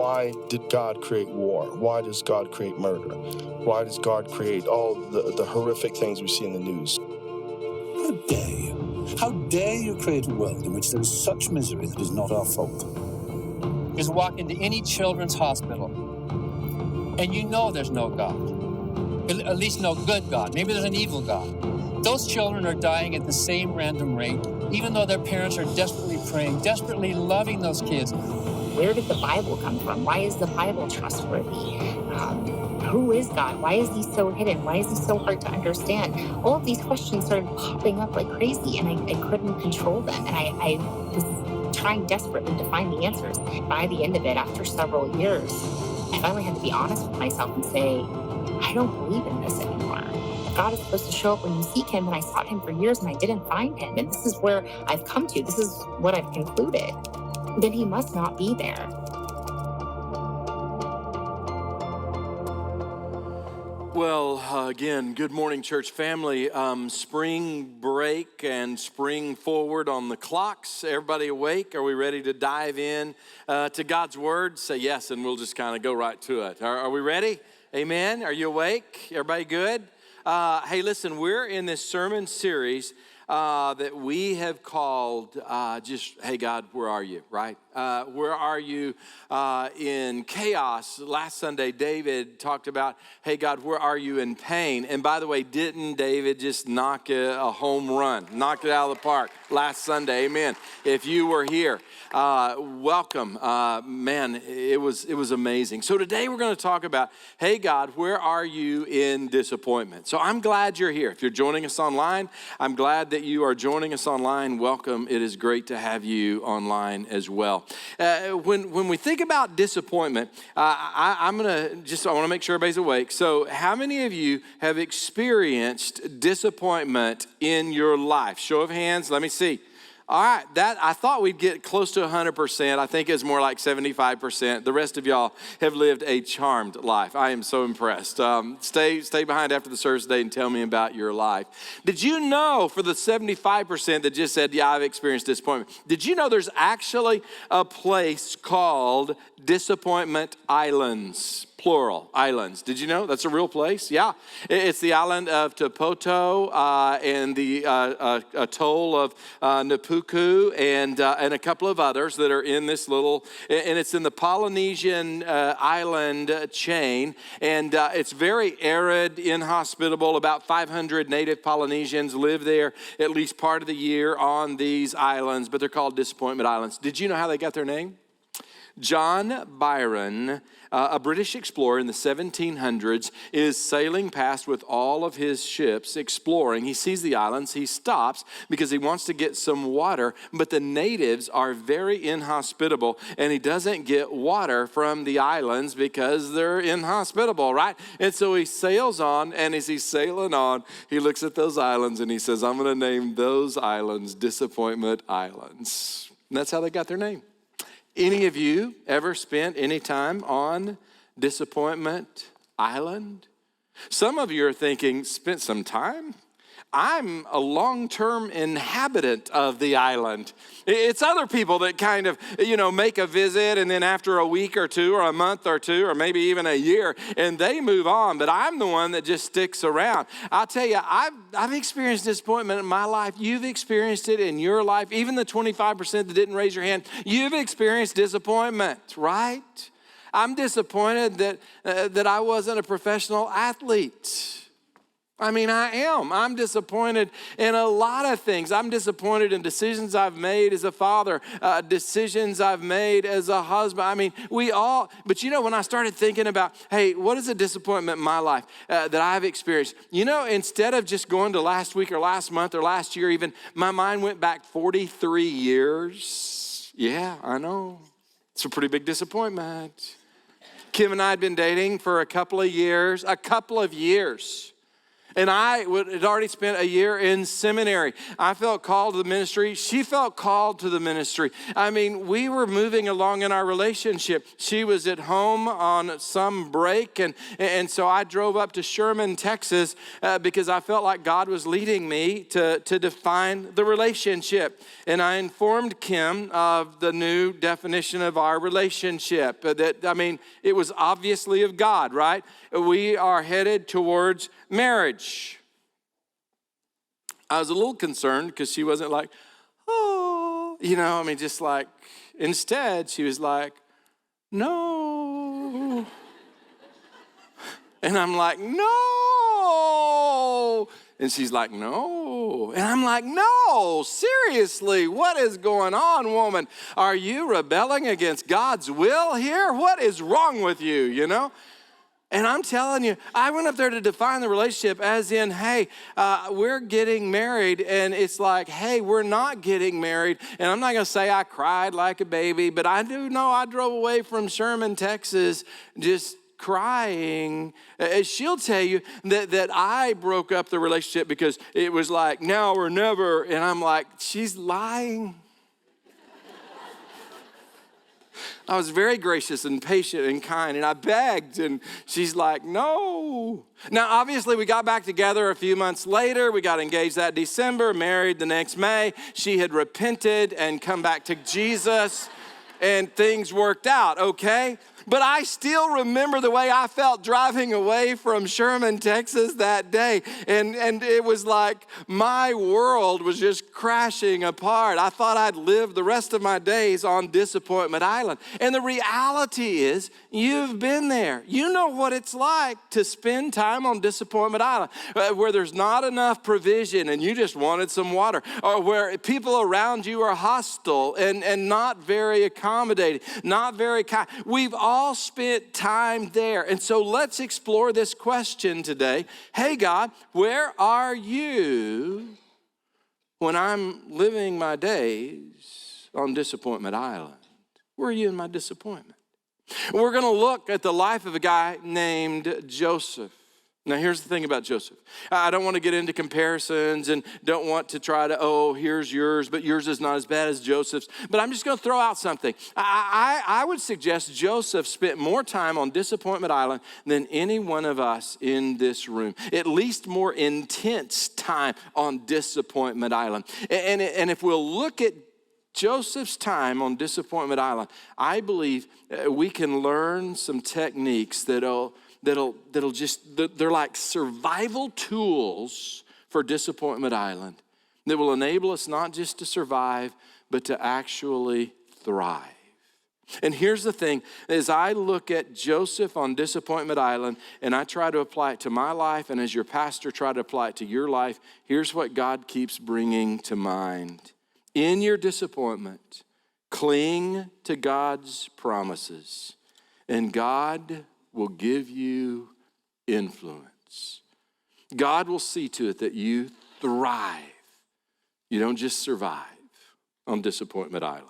why did God create war? Why does God create murder? Why does God create all the horrific things we see in the news? How dare you? How dare you create a world in which there is such misery that is not our fault? Just walk into any children's hospital, and you know there's no God. At least no good God. Maybe there's an evil God. Those children are dying at the same random rate, even though their parents are desperately praying, desperately loving those kids. Where did the Bible come from? Why is the Bible trustworthy? Who is God? Why is he so hidden? Why is he so hard to understand? All of these questions started popping up like crazy, and I couldn't control them. And I was trying desperately to find the answers. By the end of it, after several years, I finally had to be honest with myself and say, I don't believe in this anymore. God is supposed to show up when you seek him, and I sought him for years and I didn't find him. And this is where I've come to. This is what I've concluded. Then he must not be there. Well, again, good morning, church family. Spring break and spring forward on the clocks. Everybody awake? Are we ready to dive in to God's word? Say yes, and we'll just kind of go right to it. Are we ready? Amen. Are you awake? Everybody good? Hey, listen, we're in this sermon series that we have called hey, God, where are you, right? Where are you in chaos? Last Sunday, David talked about, hey, God, where are you in pain? And by the way, didn't David just knock a home run, knocked it out of the park last Sunday? Amen. If you were here, welcome. Man, it was amazing. So today we're going to talk about, hey, God, where are you in disappointment? So I'm glad you're here. If you're joining us online, I'm glad that you are joining us online. Welcome. It is great to have you online as well. When we think about disappointment, I want to make sure everybody's awake. So how many of you have experienced disappointment in your life? Show of hands. Let me see. All right, I thought we'd get close to 100%. I think it's more like 75%. The rest of y'all have lived a charmed life. I am so impressed. Stay behind after the service today and tell me about your life. Did you know, for the 75% that just said, yeah, I've experienced disappointment, did you know there's actually a place called Disappointment Islands? Plural, islands. Did you know that's a real place? Yeah. It's the island of Topoto and the atoll of Napuku and a couple of others that are in this little, and it's in the Polynesian island chain, and it's very arid, inhospitable. About 500 native Polynesians live there at least part of the year on these islands, but they're called Disappointment Islands. Did you know how they got their name? John Byron, a British explorer in the 1700s, is sailing past with all of his ships, exploring. He sees the islands. He stops because he wants to get some water, but the natives are very inhospitable, and he doesn't get water from the islands because they're inhospitable, right? And so he sails on, and as he's sailing on, he looks at those islands, and he says, I'm going to name those islands Disappointment Islands. And that's how they got their name. Any of you ever spent any time on Disappointment Island? Some of you are thinking, spent some time? I'm a long-term inhabitant of the island. It's other people that kind of, make a visit, and then after a week or two or a month or two or maybe even a year, and they move on, but I'm the one that just sticks around. I'll tell you, I've experienced disappointment in my life. You've experienced it in your life. Even the 25% that didn't raise your hand, you've experienced disappointment, right? I'm disappointed that I wasn't a professional athlete. I mean, I am. I'm disappointed in a lot of things. I'm disappointed in decisions I've made as a father, decisions I've made as a husband. I mean, but when I started thinking about, hey, what is a disappointment in my life that I've experienced? Instead of just going to last week or last month or last year even, my mind went back 43 years. Yeah, I know. It's a pretty big disappointment. Kim and I had been dating for a couple of years. And I had already spent a year in seminary. I felt called to the ministry. She felt called to the ministry. I mean, we were moving along in our relationship. She was at home on some break, and so I drove up to Sherman, Texas, because I felt like God was leading me to define the relationship. And I informed Kim of the new definition of our relationship. It was obviously of God, right? We are headed towards marriage. I was a little concerned because she wasn't like, oh, just like, instead she was like, no. And I'm like, no. And she's like, no. And I'm like, no, seriously, what is going on, woman? Are you rebelling against God's will here? What is wrong with you, And I'm telling you, I went up there to define the relationship as in, hey, we're getting married. And it's like, hey, we're not getting married. And I'm not going to say I cried like a baby, but I do know I drove away from Sherman, Texas, just crying. She'll tell you that I broke up the relationship because it was like, now or never. And I'm like, she's lying. I was very gracious and patient and kind, and I begged, and she's like, no. Now, obviously, we got back together a few months later. We got engaged that December, married the next May. She had repented and come back to Jesus, and things worked out, okay? But I still remember the way I felt driving away from Sherman, Texas that day. And it was like my world was just crashing apart. I thought I'd live the rest of my days on Disappointment Island. And the reality is, you've been there. You know what it's like to spend time on Disappointment Island, where there's not enough provision and you just wanted some water, or where people around you are hostile and not very accommodating, not very kind. We've all spent time there. And so let's explore this question today. Hey, God, where are you when I'm living my days on Disappointment Island? Where are you in my disappointment? We're going to look at the life of a guy named Joseph. Now, here's the thing about Joseph. I don't want to get into comparisons and don't want to try to, here's yours, but yours is not as bad as Joseph's. But I'm just going to throw out something. I would suggest Joseph spent more time on Disappointment Island than any one of us in this room. At least more intense time on Disappointment Island. And if we'll look at Joseph's time on Disappointment Island, I believe we can learn some techniques that'll just, they're like survival tools for Disappointment Island that will enable us not just to survive, but to actually thrive. And here's the thing, as I look at Joseph on Disappointment Island and I try to apply it to my life, and as your pastor try to apply it to your life, here's what God keeps bringing to mind. In your disappointment, cling to God's promises, and God will give you influence. God will see to it that you thrive. You don't just survive on Disappointment Island.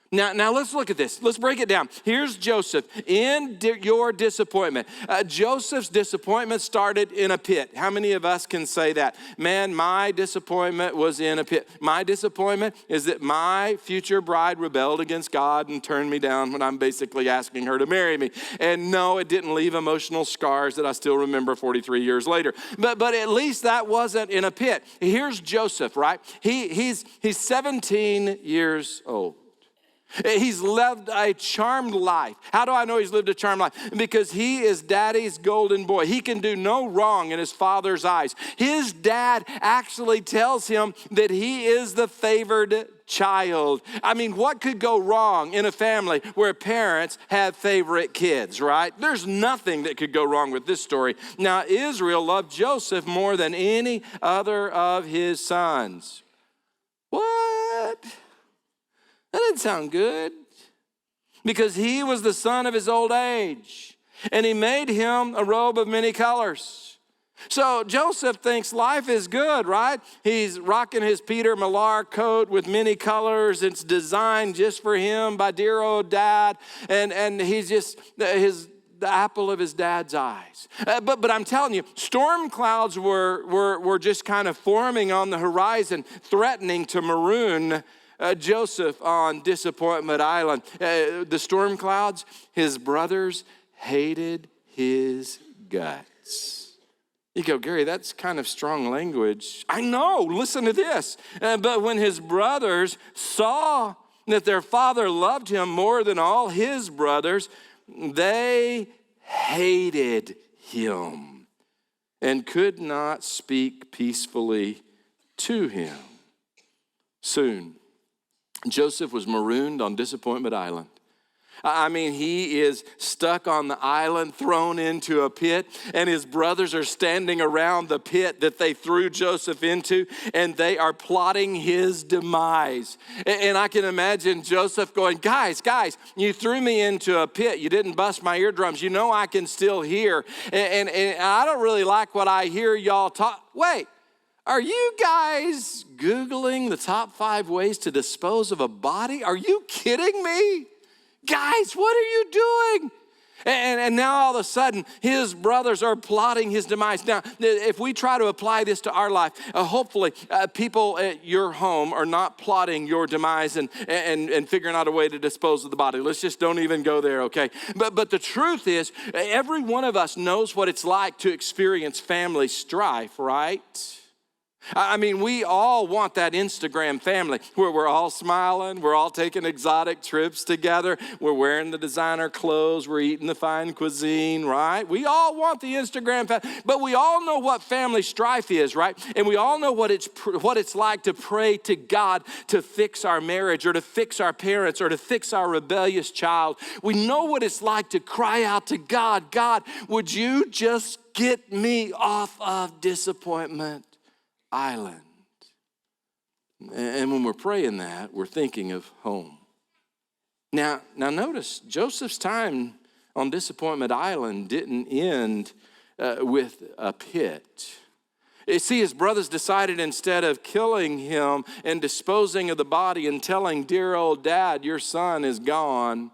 Now let's look at this. Let's break it down. Here's Joseph in your disappointment. Joseph's disappointment started in a pit. How many of us can say that? Man, my disappointment was in a pit. My disappointment is that my future bride rebelled against God and turned me down when I'm basically asking her to marry me. And no, it didn't leave emotional scars that I still remember 43 years later. But at least that wasn't in a pit. Here's Joseph, right? He's 17 years old. He's lived a charmed life. How do I know he's lived a charmed life? Because he is daddy's golden boy. He can do no wrong in his father's eyes. His dad actually tells him that he is the favored child. I mean, what could go wrong in a family where parents have favorite kids, right? There's nothing that could go wrong with this story. Now, Israel loved Joseph more than any other of his sons. What? That didn't sound good, because he was the son of his old age, and he made him a robe of many colors. So Joseph thinks life is good, right? He's rocking his Peter Millar coat with many colors. It's designed just for him by dear old dad, and he's just, his the apple of his dad's eyes. But I'm telling you, storm clouds were just kind of forming on the horizon, threatening to maroon Joseph on Disappointment Island. The storm clouds, his brothers hated his guts. You go, Gary, that's kind of strong language. I know, listen to this. But when his brothers saw that their father loved him more than all his brothers, they hated him and could not speak peacefully to him. Soon, Joseph was marooned on Disappointment Island. I mean, he is stuck on the island, thrown into a pit, and his brothers are standing around the pit that they threw Joseph into, and they are plotting his demise. And I can imagine Joseph going, guys, you threw me into a pit. You didn't bust my eardrums. You know I can still hear. And I don't really like what I hear y'all talk. Wait, are you guys Googling the top 5 ways to dispose of a body? Are you kidding me? Guys, what are you doing? And now all of a sudden, his brothers are plotting his demise. Now, if we try to apply this to our life, hopefully people at your home are not plotting your demise and figuring out a way to dispose of the body. Let's just don't even go there, okay? But the truth is, every one of us knows what it's like to experience family strife, right? I mean, we all want that Instagram family where we're all smiling, we're all taking exotic trips together, we're wearing the designer clothes, we're eating the fine cuisine, right? We all want the Instagram family, but we all know what family strife is, right? And we all know what it's like to pray to God to fix our marriage or to fix our parents or to fix our rebellious child. We know what it's like to cry out to God, God, would you just get me off of Disappointment Island? And when we're praying that, we're thinking of home. Now notice, Joseph's time on Disappointment Island didn't end with a pit. You see, his brothers decided instead of killing him and disposing of the body and telling dear old dad, your son is gone,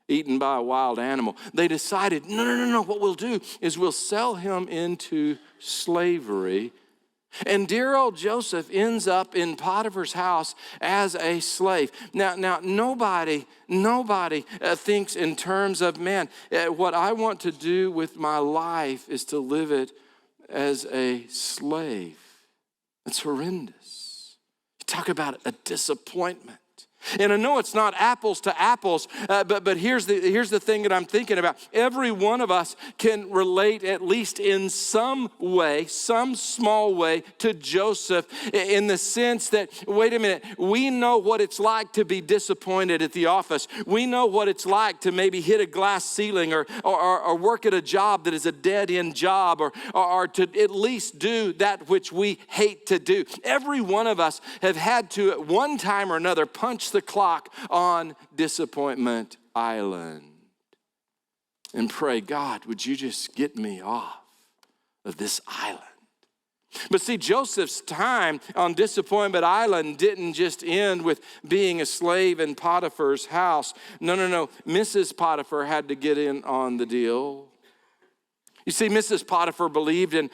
eaten by a wild animal, they decided, no, what we'll do is we'll sell him into slavery. And dear old Joseph ends up in Potiphar's house as a slave. Now nobody thinks in terms of, man, what I want to do with my life is to live it as a slave. It's horrendous. You talk about a disappointment. And I know it's not apples to apples, but here's the thing that I'm thinking about. Every one of us can relate, at least in some way, some small way, to Joseph, in the sense that, wait a minute, we know what it's like to be disappointed at the office. We know what it's like to maybe hit a glass ceiling or work at a job that is a dead-end job or to at least do that which we hate to do. Every one of us have had to, at one time or another, punch the clock on Disappointment Island and pray, God, would you just get me off of this island? But see, Joseph's time on Disappointment Island didn't just end with being a slave in Potiphar's house. No. Mrs. Potiphar had to get in on the deal. You see, Mrs. Potiphar believed in,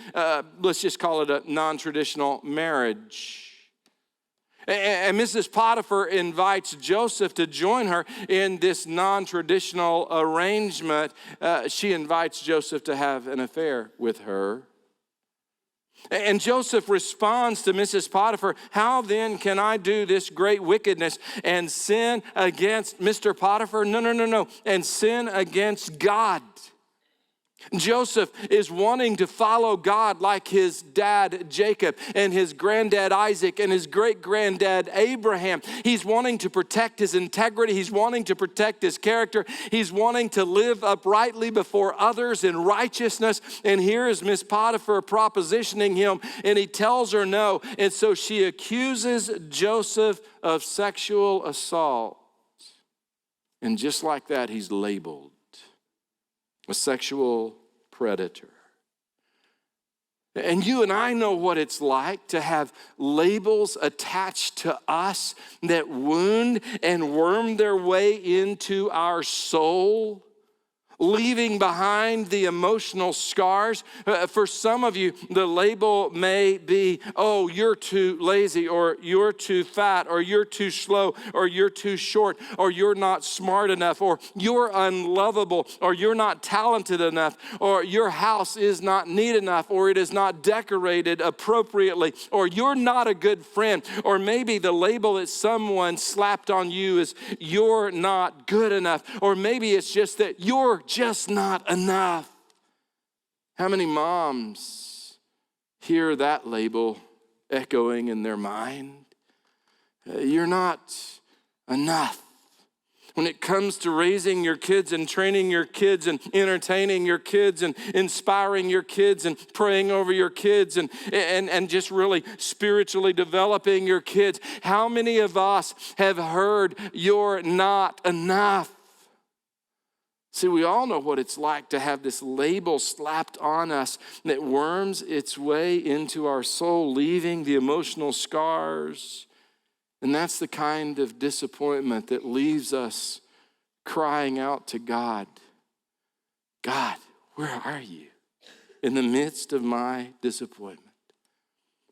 let's just call it a non-traditional marriage. And Mrs. Potiphar invites Joseph to join her in this non-traditional arrangement. She invites Joseph to have an affair with her. And Joseph responds to Mrs. Potiphar, how then can I do this great wickedness and sin against Mr. Potiphar? No, and sin against God. Joseph is wanting to follow God like his dad Jacob and his granddad Isaac and his great-granddad Abraham. He's wanting to protect his integrity. He's wanting to protect his character. He's wanting to live uprightly before others in righteousness. And here is Miss Potiphar propositioning him, and he tells her no. And so she accuses Joseph of sexual assault. And just like that, he's labeled a sexual predator. And you and I know what it's like to have labels attached to us that wound and worm their way into our soul. leaving behind the emotional scars. For some of you, the label may be, oh, you're too lazy, or you're too fat, or you're too slow, or you're too short, or you're not smart enough, or you're unlovable, or you're not talented enough, or your house is not neat enough, or it is not decorated appropriately, or you're not a good friend, or maybe the label that someone slapped on you is you're not good enough, or maybe it's just that you're just not enough. How many moms hear that label echoing in their mind? You're not enough. When it comes to raising your kids and training your kids and entertaining your kids and inspiring your kids and praying over your kids and just really spiritually developing your kids, how many of us have heard you're not enough? See, we all know what it's like to have this label slapped on us that worms its way into our soul, leaving the emotional scars. And that's the kind of disappointment that leaves us crying out to God, God, where are you in the midst of my disappointment?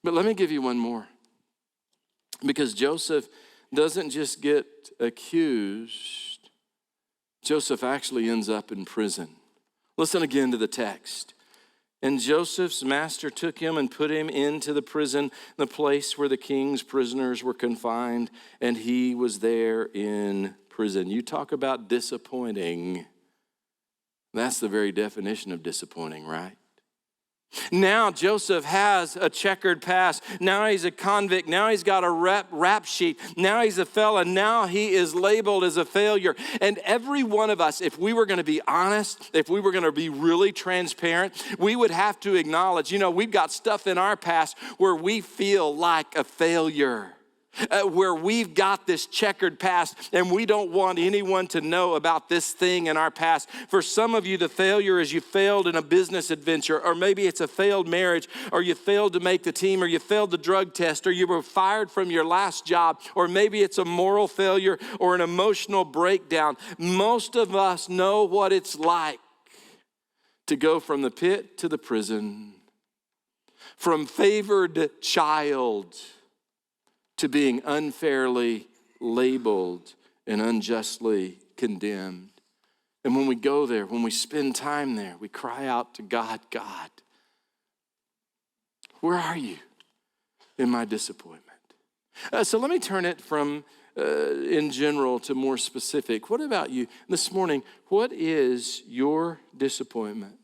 But let me give you one more. Because Joseph doesn't just get accused, Joseph actually ends up in prison. Listen again to the text. And Joseph's master took him and put him into the prison, the place where the king's prisoners were confined, and he was there in prison. You talk about disappointing. That's the very definition of disappointing, right? Now Joseph has a checkered past. Now he's a convict. Now he's got a rap sheet. Now he's a felon. Now he is labeled as a failure. And every one of us, if we were going to be honest, if we were going to be really transparent, we would have to acknowledge, we've got stuff in our past where we feel like a failure. Where we've got this checkered past and we don't want anyone to know about this thing in our past. For some of you, the failure is you failed in a business adventure, or maybe it's a failed marriage, or you failed to make the team, or you failed the drug test, or you were fired from your last job, or maybe it's a moral failure or an emotional breakdown. Most of us know what it's like to go from the pit to the prison, from favored child to being unfairly labeled and unjustly condemned. And when we go there, when we spend time there, we cry out to God, God, where are you in my disappointment? So let me turn it from in general to more specific. What about you this morning? What is your disappointment?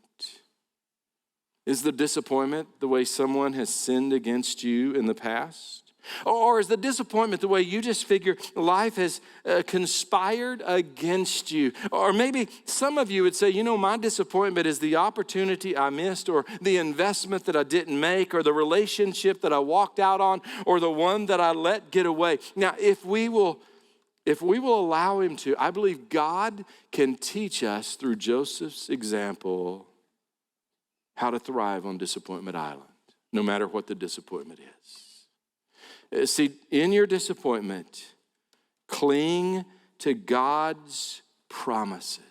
Is the disappointment the way someone has sinned against you in the past? Or is the disappointment the way you just figure life has conspired against you? Or maybe some of you would say, my disappointment is the opportunity I missed, or the investment that I didn't make, or the relationship that I walked out on, or the one that I let get away. Now, if we will allow him to, I believe God can teach us through Joseph's example how to thrive on Disappointment Island, no matter what the disappointment is. See, in your disappointment, cling to God's promises.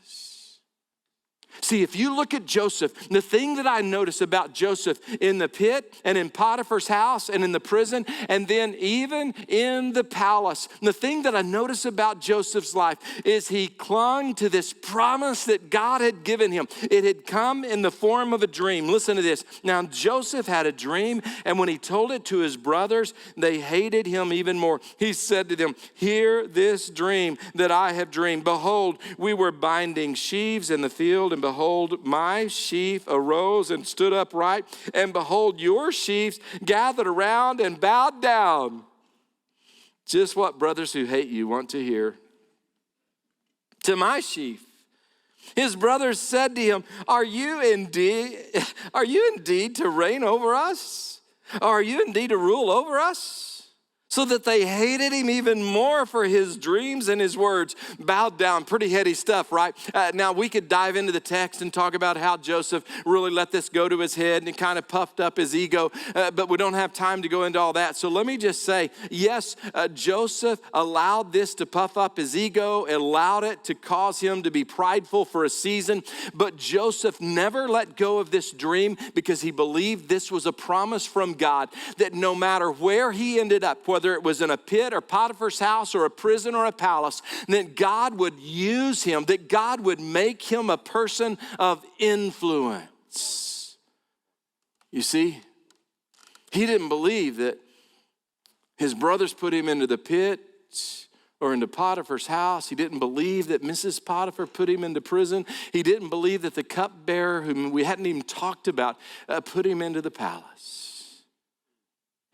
See, if you look at Joseph, the thing that I notice about Joseph in the pit and in Potiphar's house and in the prison and then even in the palace, the thing that I notice about Joseph's life is he clung to this promise that God had given him. It had come in the form of a dream. Listen to this. Now, Joseph had a dream, and when he told it to his brothers, they hated him even more. He said to them, hear this dream that I have dreamed. Behold, we were binding sheaves in the field, and behold, my sheaf arose and stood upright, and behold, your sheaves gathered around and bowed down. Just what brothers who hate you want to hear. To my sheaf. His brothers said to him, Are you indeed to reign over us? Are you indeed to rule over us? so that they hated him even more for his dreams and his words. Bowed down, pretty heady stuff, right? Now, we could dive into the text and talk about how Joseph really let this go to his head and it kind of puffed up his ego, but we don't have time to go into all that. So let me just say, yes, Joseph allowed this to puff up his ego, allowed it to cause him to be prideful for a season, but Joseph never let go of this dream because he believed this was a promise from God that no matter where he ended up, whether it was in a pit or Potiphar's house or a prison or a palace, that God would use him, that God would make him a person of influence. You see, he didn't believe that his brothers put him into the pit or into Potiphar's house. He didn't believe that Mrs. Potiphar put him into prison. He didn't believe that the cupbearer, whom we hadn't even talked about, put him into the palace.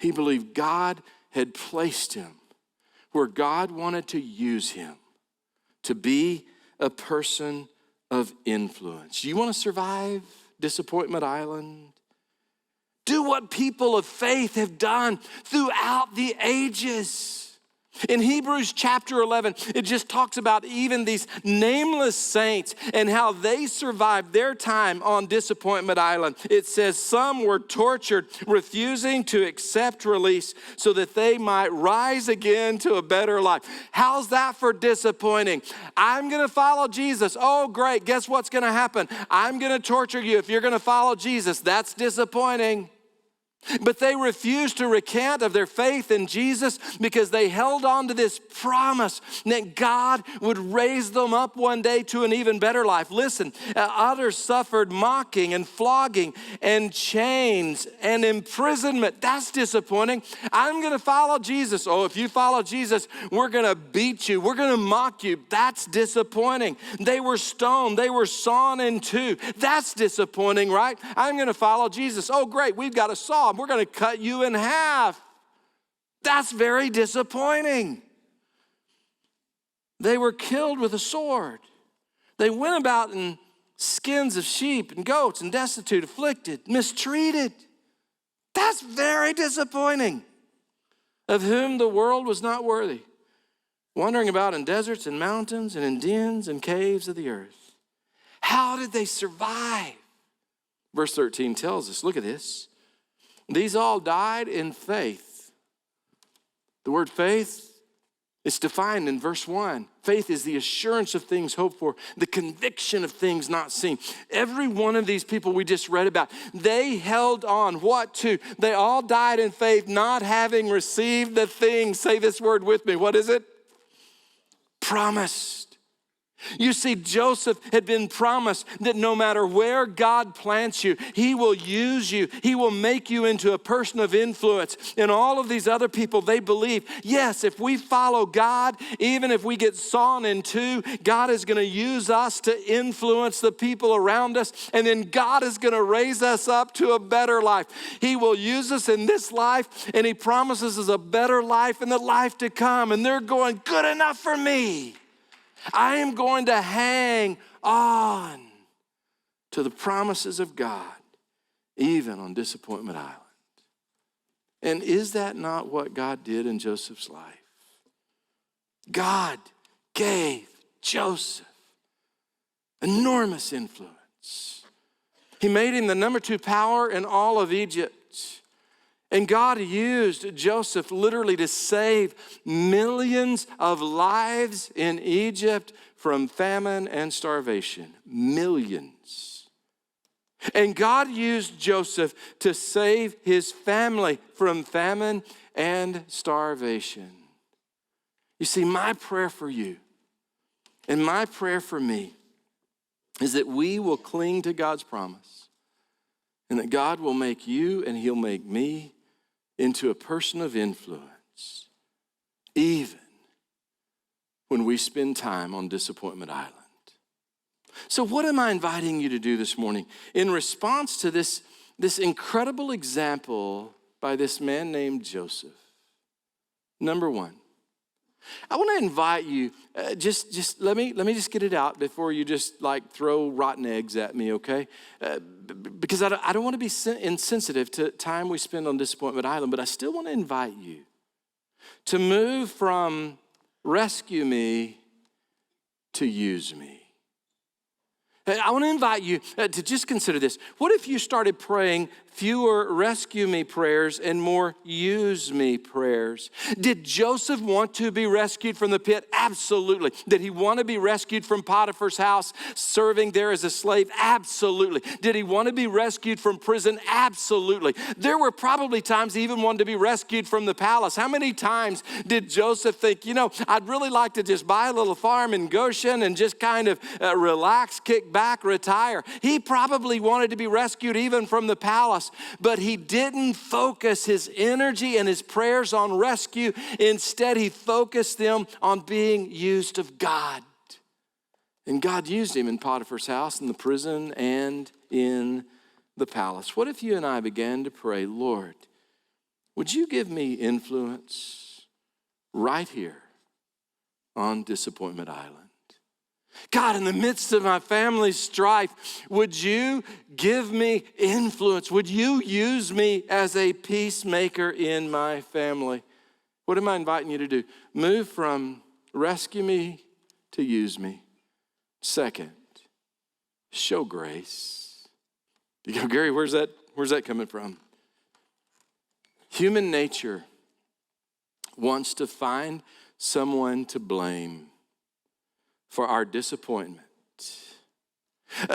He believed God had placed him where God wanted to use him to be a person of influence. You want to survive Disappointment Island? Do what people of faith have done throughout the ages. In Hebrews chapter 11, it just talks about even these nameless saints and how they survived their time on Disappointment Island. It says some were tortured, refusing to accept release so that they might rise again to a better life. How's that for disappointing? I'm going to follow Jesus. Oh, great. Guess what's going to happen? I'm going to torture you if you're going to follow Jesus. That's disappointing. But they refused to recant of their faith in Jesus because they held on to this promise that God would raise them up one day to an even better life. Listen, others suffered mocking and flogging and chains and imprisonment. That's disappointing. I'm going to follow Jesus. Oh, if you follow Jesus, we're going to beat you. We're going to mock you. That's disappointing. They were stoned. They were sawn in two. That's disappointing, right? I'm going to follow Jesus. Oh, great. We've got a saw. We're going to cut you in half. That's very disappointing. They were killed with a sword. They went about in skins of sheep and goats and destitute, afflicted, mistreated. That's very disappointing. Of whom the world was not worthy, wandering about in deserts and mountains and in dens and caves of the earth. How did they survive? Verse 13 tells us, look at this. These all died in faith. The word faith is defined in verse 1. Faith is the assurance of things hoped for, the conviction of things not seen. Every one of these people we just read about, they held on. What to? They all died in faith, not having received the thing. Say this word with me. What is it? Promised. You see, Joseph had been promised that no matter where God plants you, he will use you. He will make you into a person of influence. And all of these other people, they believe, yes, if we follow God, even if we get sawn in two, God is going to use us to influence the people around us. And then God is going to raise us up to a better life. He will use us in this life, and he promises us a better life in the life to come. And they're going, good enough for me. I am going to hang on to the promises of God, even on Disappointment Island. And is that not what God did in Joseph's life? God gave Joseph enormous influence. He made him the number 2 power in all of Egypt. And God used Joseph literally to save millions of lives in Egypt from famine and starvation. Millions. And God used Joseph to save his family from famine and starvation. You see, my prayer for you and my prayer for me is that we will cling to God's promise and that God will make you and he'll make me into a person of influence, even when we spend time on Disappointment Island. So what am I inviting you to do this morning? In response to this incredible example by this man named Joseph, number 1, I want to invite you, just let me just get it out before you just like throw rotten eggs at me, okay? Because I don't want to be insensitive to time we spend on Disappointment Island, but I still want to invite you to move from rescue me to use me. I want to invite you to just consider this. What if you started praying fewer rescue me prayers and more use me prayers? Did Joseph want to be rescued from the pit? Absolutely. Did he want to be rescued from Potiphar's house, serving there as a slave? Absolutely. Did he want to be rescued from prison? Absolutely. There were probably times he even wanted to be rescued from the palace. How many times did Joseph think, I'd really like to just buy a little farm in Goshen and just kind of relax, kick back, retire? He probably wanted to be rescued even from the palace, but he didn't focus his energy and his prayers on rescue. Instead, he focused them on being used of God. And God used him in Potiphar's house, in the prison, and in the palace. What if you and I began to pray, Lord, would you give me influence right here on Disappointment Island? God, in the midst of my family's strife, would you give me influence? Would you use me as a peacemaker in my family? What am I inviting you to do? Move from rescue me to use me. Second, show grace. You go, Gary, where's that coming from? Human nature wants to find someone to blame for our disappointment.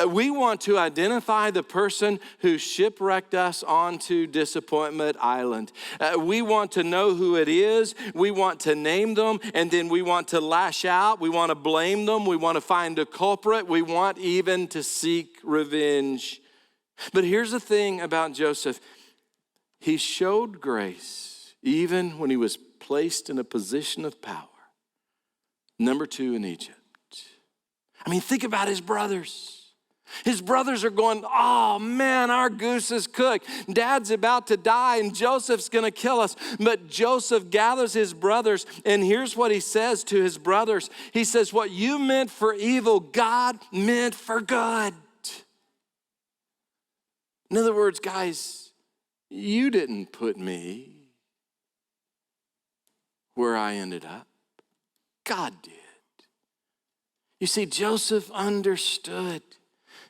We want to identify the person who shipwrecked us onto Disappointment Island. We want to know who it is. We want to name them, and then we want to lash out. We want to blame them. We want to find a culprit. We want even to seek revenge. But here's the thing about Joseph. He showed grace even when he was placed in a position of power. Number 2 in Egypt. Think about his brothers. His brothers are going, oh man, our goose is cooked. Dad's about to die and Joseph's gonna kill us. But Joseph gathers his brothers, and here's what he says to his brothers. He says, what you meant for evil, God meant for good. In other words, guys, you didn't put me where I ended up. God did. You see, Joseph understood.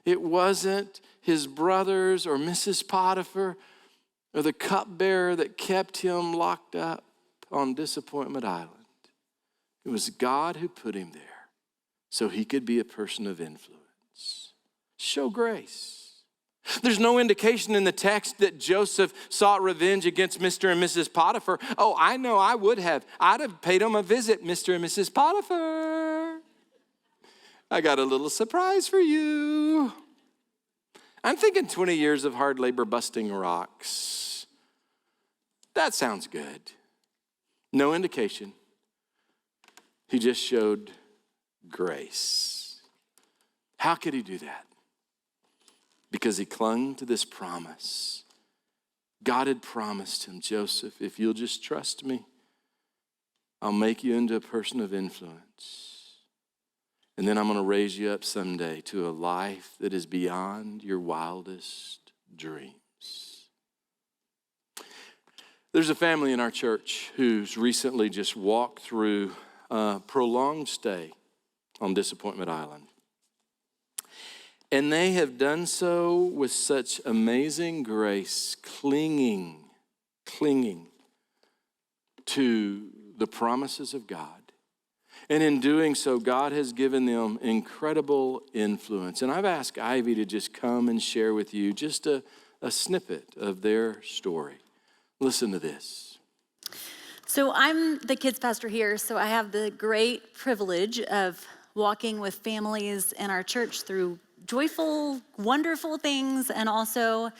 It wasn't his brothers or Mrs. Potiphar or the cupbearer that kept him locked up on Disappointment Island. It was God who put him there so he could be a person of influence. Show grace. There's no indication in the text that Joseph sought revenge against Mr. and Mrs. Potiphar. Oh, I know I would have. I'd have paid him a visit, Mr. and Mrs. Potiphar. I got a little surprise for you. I'm thinking 20 years of hard labor busting rocks. That sounds good. No indication. He just showed grace. How could he do that? Because he clung to this promise. God had promised him, Joseph, if you'll just trust me, I'll make you into a person of influence. And then I'm going to raise you up someday to a life that is beyond your wildest dreams. There's a family in our church who's recently just walked through a prolonged stay on Disappointment Island. And they have done so with such amazing grace, clinging to the promises of God. And in doing so, God has given them incredible influence. And I've asked Ivy to just come and share with you just a snippet of their story. Listen to this. So I'm the kids pastor here, so I have the great privilege of walking with families in our church through joyful, wonderful things and also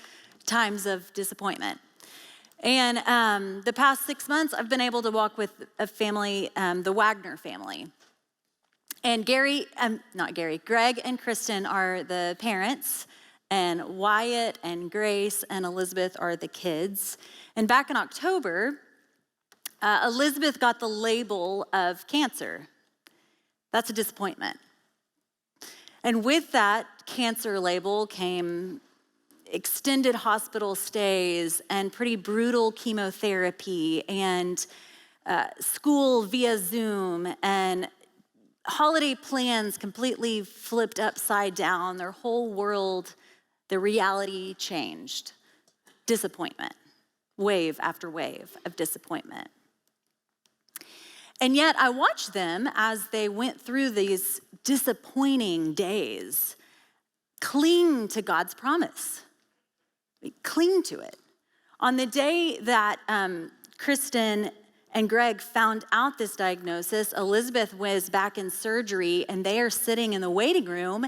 times of disappointment. And the past 6 months, I've been able to walk with a family, the Wagner family. And Greg and Kristen are the parents, and Wyatt and Grace and Elizabeth are the kids. And back in October, Elizabeth got the label of cancer. That's a disappointment. And with that cancer label came extended hospital stays and pretty brutal chemotherapy and school via Zoom, and holiday plans completely flipped upside down. Their whole world, their reality changed. Disappointment, wave after wave of disappointment. And yet I watched them as they went through these disappointing days cling to God's promise. Cling to it. On the day that Kristen and Greg found out this diagnosis, Elizabeth was back in surgery, and they are sitting in the waiting room,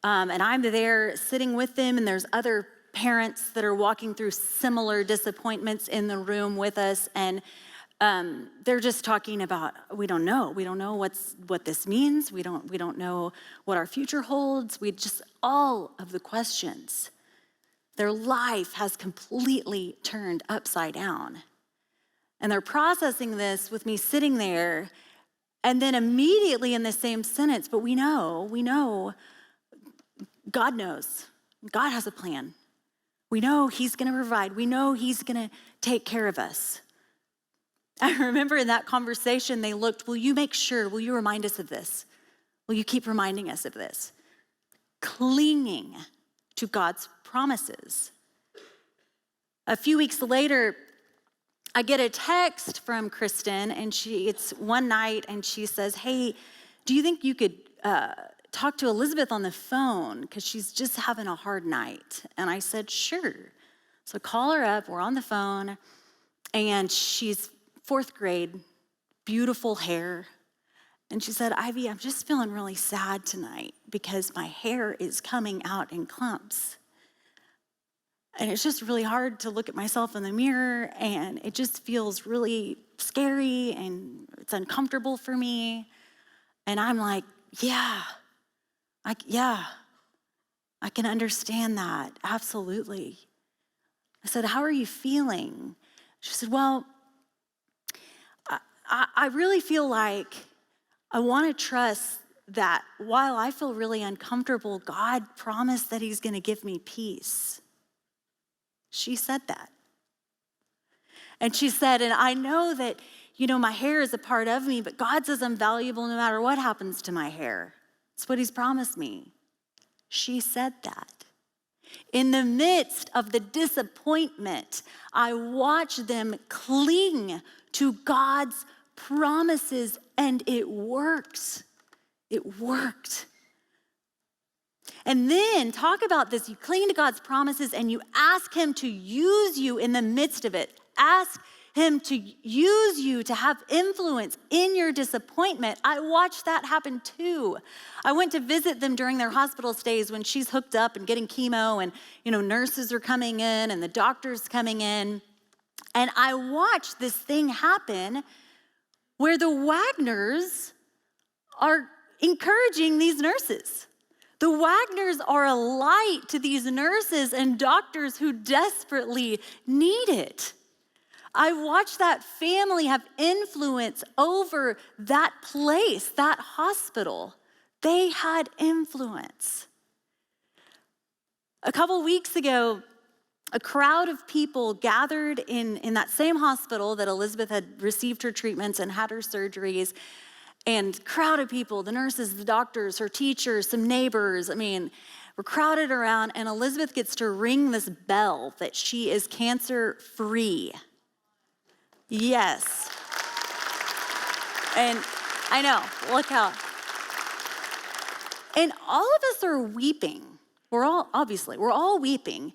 and I'm there sitting with them, and there's other parents that are walking through similar disappointments in the room with us, and they're just talking about, we don't know what this means, we don't know what our future holds, all of the questions. Their life has completely turned upside down. And they're processing this with me sitting there, and then immediately in the same sentence, but we know, God knows. God has a plan. We know he's gonna provide. We know he's gonna take care of us. I remember in that conversation, they looked, will you remind us of this? Will you keep reminding us of this? Clinging to God's promises. A few weeks later, I get a text from Kristen, and it's one night, and she says, hey, do you think you could talk to Elizabeth on the phone? Because she's just having a hard night. And I said, sure. So call her up, we're on the phone, and she's 4th grade, beautiful hair. And she said, Ivy, I'm just feeling really sad tonight because my hair is coming out in clumps. And it's just really hard to look at myself in the mirror, and it just feels really scary, and it's uncomfortable for me. And I'm like, I can understand that, absolutely. I said, how are you feeling? She said, well, I really feel like I want to trust that while I feel really uncomfortable, God promised that he's going to give me peace. She said that. And she said, and I know that, my hair is a part of me, but God says I'm valuable no matter what happens to my hair. It's what he's promised me. She said that. In the midst of the disappointment, I watched them cling to God's promises, and it works. It worked. And then talk about this. You cling to God's promises and you ask him to use you in the midst of it. Ask him to use you to have influence in your disappointment. I watched that happen too. I went to visit them during their hospital stays when she's hooked up and getting chemo, and nurses are coming in and the doctors coming in. And I watched this thing happen where the Wagners are encouraging these nurses. The Wagners are a light to these nurses and doctors who desperately need it. I watched that family have influence over that place, that hospital. They had influence. A couple weeks ago, a crowd of people gathered in that same hospital that Elizabeth had received her treatments and had her surgeries. And crowd of people, the nurses, the doctors, her teachers, some neighbors, we're crowded around, and Elizabeth gets to ring this bell that she is cancer-free. Yes. And I know, look how. And all of us are weeping. We're all weeping.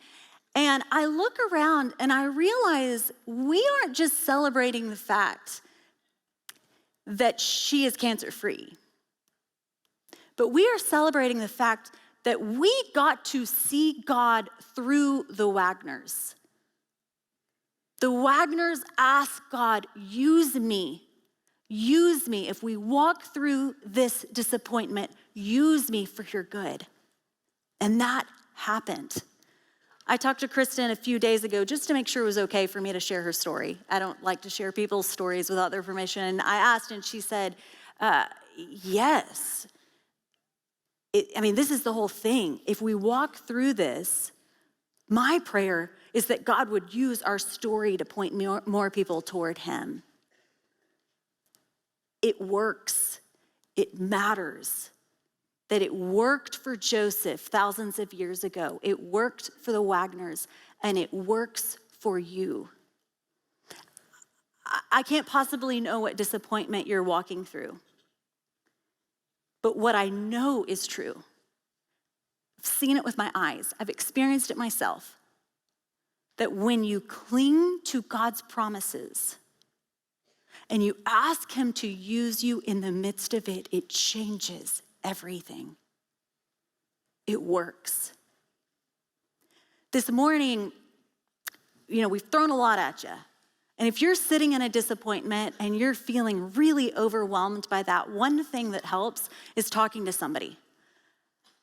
And I look around and I realize we aren't just celebrating the fact that she is cancer-free, but we are celebrating the fact that we got to see God through the Wagners. The Wagners asked God, use me. If we walk through this disappointment, use me for your good. And that happened. I talked to Kristen a few days ago just to make sure it was okay for me to share her story. I don't like to share people's stories without their permission. And I asked, and she said, yes. This is the whole thing. If we walk through this, my prayer is that God would use our story to point more people toward him. it works. It matters. That it worked for Joseph thousands of years ago. It worked for the Wagners, and it works for you. I can't possibly know what disappointment you're walking through. But what I know is true. I've seen it with my eyes. I've experienced it myself. That when you cling to God's promises and you ask him to use you in the midst of it, it changes everything. It works. This morning, we've thrown a lot at you. And if you're sitting in a disappointment and you're feeling really overwhelmed by that, one thing that helps is talking to somebody.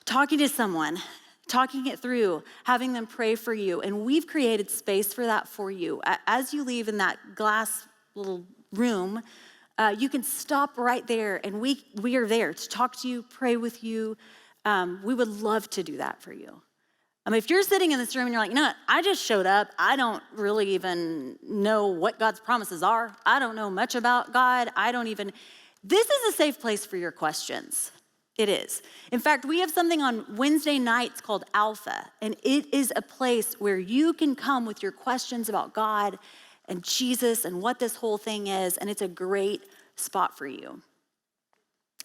Talking to someone, talking it through, having them pray for you. And we've created space for that for you. As you leave in that glass little room, you can stop right there, and we are there to talk to you, pray with you. We would love to do that for you. If you're sitting in this room and you're like, what? I just showed up. I don't really even know what God's promises are. I don't know much about God. This is a safe place for your questions. It is. In fact, we have something on Wednesday nights called Alpha, and it is a place where you can come with your questions about God and Jesus and what this whole thing is, and it's a great spot for you.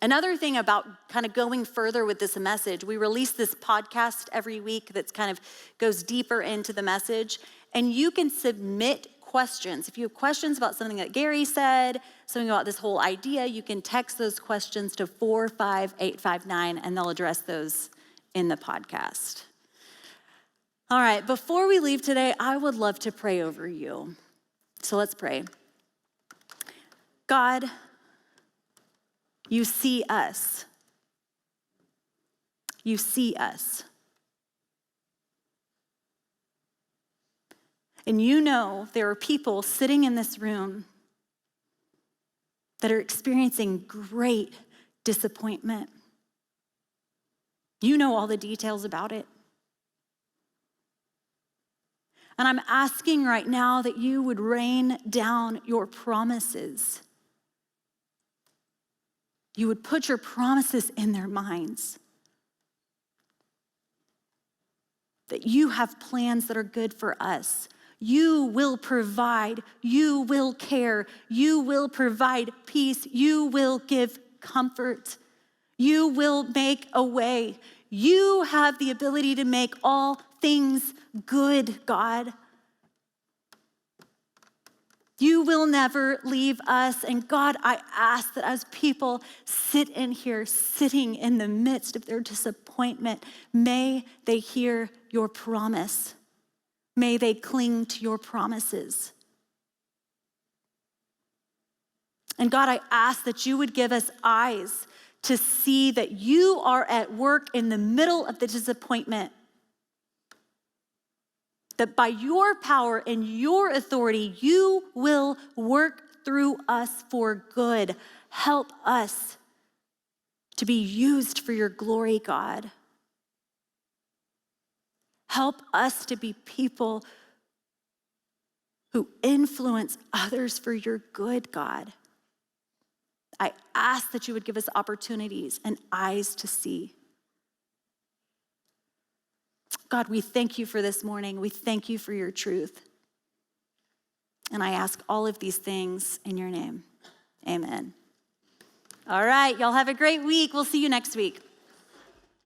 Another thing about kind of going further with this message, we release this podcast every week that kind of goes deeper into the message, and you can submit questions. If you have questions about something that Gary said, something about this whole idea, you can text those questions to 45859, and they'll address those in the podcast. All right, before we leave today, I would love to pray over you. So let's pray. God, you see us. You see us. And you know there are people sitting in this room that are experiencing great disappointment. You know all the details about it. And I'm asking right now that you would rain down your promises. You would put your promises in their minds. That you have plans that are good for us. You will provide. You will care. You will provide peace. You will give comfort. You will make a way. You have the ability to make all things good, God. You will never leave us. And God, I ask that as people sit in here, sitting in the midst of their disappointment, may they hear your promise. May they cling to your promises. And God, I ask that you would give us eyes to see that you are at work in the middle of the disappointment. That by your power and your authority, you will work through us for good. Help us to be used for your glory, God. Help us to be people who influence others for your good, God. I ask that you would give us opportunities and eyes to see. God, we thank you for this morning. We thank you for your truth. And I ask all of these things in your name. Amen. All right, y'all have a great week. We'll see you next week.